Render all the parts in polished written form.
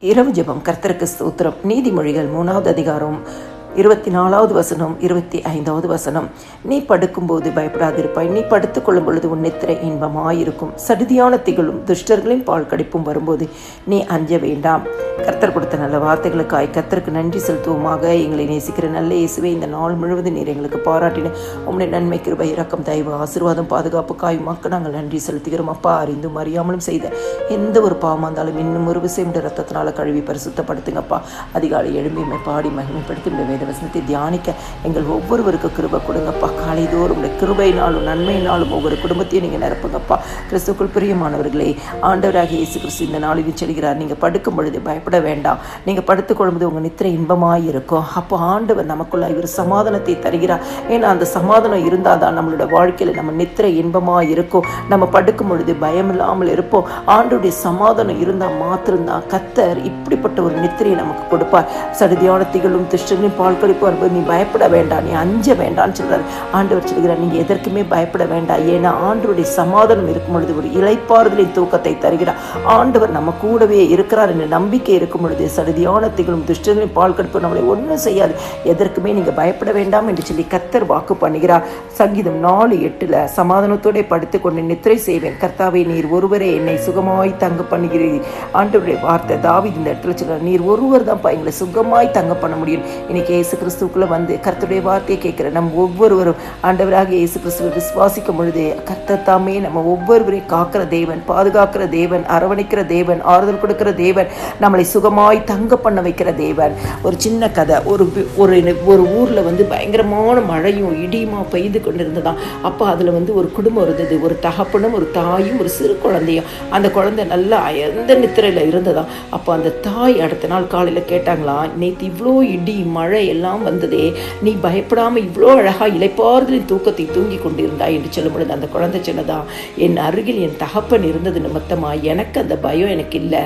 இரவு ஜெபம். கர்த்தருக்கு ஸ்தோத்திரம். நீதிமொழிகள் 3வது அதிகாரம் 24வது வசனம் 25வது வசனம். நீ படுக்கும்போது பயப்படாதிருப்பாய், நீ படுத்துக் கொள்ளும் பொழுது உன் நித்திரை இன்பமாயிருக்கும். சடிதியான திகழும் துஷ்டர்களின் பால் கடிப்பும் வரும்போது நீ அஞ்ச வேண்டாம். கர்த்தர் கொடுத்த நல்ல வார்த்தைகளுக்காய் கர்த்தருக்கு நன்றி செலுத்துவோமாக. எங்களை நேசிக்கிற நல்ல இயேசுவே, இந்த நாள் முழுவதும் நீர் எங்களுக்கு பாராட்டின உம்முடைய நன்மை, கிருபை, இரக்கம், தயவு, ஆசீர்வாதம், பாதுகாப்புக்காய் உமக்கு நாங்கள் நன்றி செலுத்துகிறோம். அப்பா, அறிந்தும் அறியாமலும் செய்த எந்த ஒரு பாவமாக இருந்தாலும் இன்னும் ஒரு விஷயம் ரத்தத்தினால கழுவி பரிசுத்தப்படுத்துங்கப்பா. அதிகாலை எழும்பி பாடி மகிமைப்படுத்தி உடைய வேத வசனத்தை தியானிக்க எங்கள் ஒவ்வொருவருக்கு கிருபை கொடுங்கப்பா. காலைதோறும் உடைய கிருபையினாலும் நன்மையினாலும் ஒவ்வொரு குடும்பத்தையும் நீங்கள் நிரப்புங்கப்பா. கிறிஸ்துக்குள் பிரியமானவர்களே, ஆண்டவராக இயேசு கிறிஸ்து இந்த நாளில் சொல்கிறார், நீங்கள் படுக்கும் பொழுது பயப்பட வேண்டாம். நீங்கள் படுத்துக் கொள்ளும்போது உங்கள் நித்திரை இன்பமாய் இருக்கும். அப்போ ஆண்டவர் நமக்குள்ள இவர் சமாதானத்தை தருகிறார். ஏன்னா அந்த சமாதானம் இருந்தால் தான் நம்மளோட வாழ்க்கையில் நம்ம நித்திரை இன்பமாய் இருக்கும். நம்ம படுக்கும் பொழுது பயம் இல்லாமல் இருப்போம். ஆண்டோடைய சமாதானம் இருந்தால் மாத்திரம்தான் கர்த்தர் இப்படிப்பட்ட ஒரு நித்திரையை நமக்கு கொடுப்பார். சடுதியான திகழும் துஷ்டங்களையும் பால் கடிப்பு வரும்போது நீ பயப்பட வேண்டாம், நீ அஞ்ச வேண்டாம்னு சொல்றாரு. ஆண்டவர் சொல்கிறார், நீங்கள் எதற்குமே பயப்பட வேண்டாம். ஏன்னா ஆண்டவருடைய சமாதானம் இருக்கும் பொழுது ஒரு இளைப்பாறுதலின் தூக்கத்தை தருகிறார். ஆண்டவர் நம்ம கூடவே இருக்கிறார் என்ற நம்பிக்கை இருக்கும் பொழுது சடுதியான திகழும் துஷ்டங்களின் பால் கடிப்பு நம்மளை ஒன்றும் செய்யாது. எதற்குமே நீங்கள் பயப்பட வேண்டாம் என்று சொல்லி கர்த்தர் வாக்கு பண்ணுகிறார். சங்கீதம் 4:8 சமாதானத்தோட படுத்துக்கொண்டு நித்திரை செய்வேன். கர்த்தாவே, நீர் ஒருவரே என்னை சுகமாய் தங்க பண்ணுகிறீர். ஆண்டவருடைய வார்த்தை தாவீது இந்த இடத்துல சொல்றார், நீர் ஒருவர் தான்ப்பா எங்களை சுகமாய் தங்க பண்ண முடியும். இன்னைக்கு இயேசு கிறிஸ்துக்குள்ள வந்து கர்த்தருடைய வார்த்தையை கேட்கிற நம்ம ஒவ்வொருவரும் ஆண்டவராக இயேசு கிறிஸ்துவை விசுவாசிக்கும் பொழுது கர்த்தர் தாமே நம்ம ஒவ்வொருவரையும் காக்கிற தேவன், பாதுகாக்கிற தேவன், அரவணைக்கிற தேவன், ஆறுதல் கொடுக்கிற தேவன், நம்மளை சுகமாய் தங்க பண்ண வைக்கிற தேவன். ஒரு சின்ன கதை. ஒரு ஊர்ல வந்து பயங்கரமான மழையும் இடியுமா பெய்து கொண்டிருந்ததாம். அப்போ அதுல வந்து ஒரு குடும்பம் இருந்தது. ஒரு தகப்பனும் ஒரு தாயும் ஒரு சிறு குழந்தையும். அந்த குழந்தை நல்லா எந்த நித்திரையில இருந்ததாம். அப்போ அந்த தாய் அடுத்த நாள் காலையில கேட்டாங்களாம், நேற்று இவ்வளோ இடி மழை எல்லாம் வந்ததே, நீ பயப்படாம இவ்வளோ அழகா இளைப்பாறுதலின் தூக்கத்தை தூங்கி கொண்டிருந்தாய் என்று சொல்லும் பொழுது அந்த குழந்தை சொன்னதான், என் அருகில் என் தகப்பன் இருந்தது நிமித்தமா எனக்கு அந்த பயம் எனக்கு இல்லை,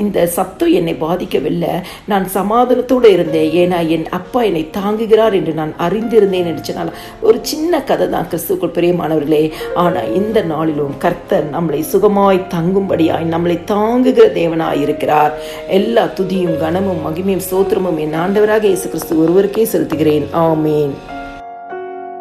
இந்த சத்தம் என்னை பாதிக்கவில்லை, நான் சமாதானத்தோடு இருந்தேன். ஏன்னா என் அப்பா என்னை தாங்குகிறார் என்று நான் அறிந்திருந்தேன் என்று சொன்னால் ஒரு சின்ன கதை தான் கிறிஸ்துக்குள் பிரியமானவர்களே. ஆனால் இந்த நாளிலும் கர்த்தர் நம்மளை சுகமாய் தங்கும்படியாய் நம்மளை தாங்குகிற தேவனாய் இருக்கிறார். எல்லா துதியும் கனமும் மகிமையும் ஸ்தோத்திரமும் என் ஆண்டவராக இயேசு கிறிஸ்து ஒருவருக்கே செலுத்துகிறேன். ஆமேன்.